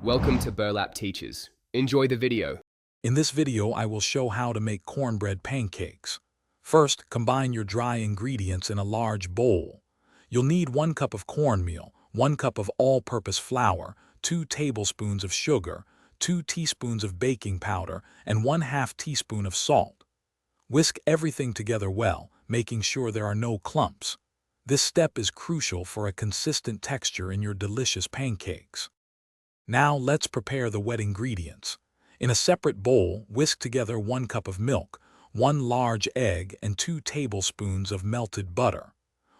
Welcome to Burlap Teachers. Enjoy the video. In this video, I will show how to make cornbread pancakes. First, combine your dry ingredients in a large bowl. You'll need 1 cup of cornmeal, 1 cup of all-purpose flour, 2 tablespoons of sugar, 2 teaspoons of baking powder, and 1/2 teaspoon of salt. Whisk everything together well, making sure there are no clumps. This step is crucial for a consistent texture in your delicious pancakes. Now let's prepare the wet ingredients. In a separate bowl, whisk together 1 cup of milk, 1 large egg, and 2 tablespoons of melted butter.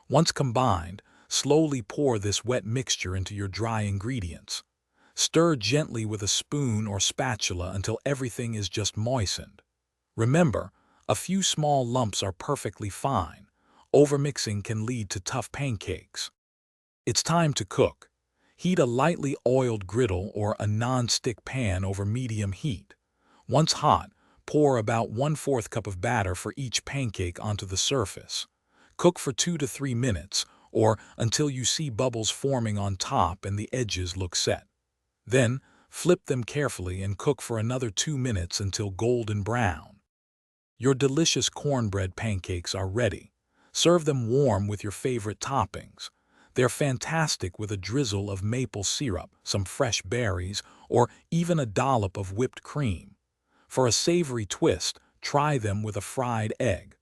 Once combined, slowly pour this wet mixture into your dry ingredients. Stir gently with a spoon or spatula until everything is just moistened. Remember, a few small lumps are perfectly fine. Overmixing can lead to tough pancakes. It's time to cook. Heat a lightly oiled griddle or a non-stick pan over medium heat. Once hot, pour about 1/4 cup of batter for each pancake onto the surface. Cook for 2 to 3 minutes, or until you see bubbles forming on top and the edges look set. Then, flip them carefully and cook for another 2 minutes until golden brown. Your delicious cornbread pancakes are ready. Serve them warm with your favorite toppings. They're fantastic with a drizzle of maple syrup, some fresh berries, or even a dollop of whipped cream. For a savory twist, try them with a fried egg.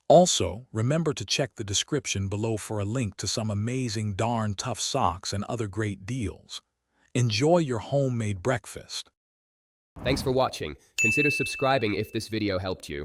Also, remember to check the description below for a link to some amazing darn tough socks and other great deals. Enjoy your homemade breakfast. Thanks for watching. Consider subscribing if this video helped you.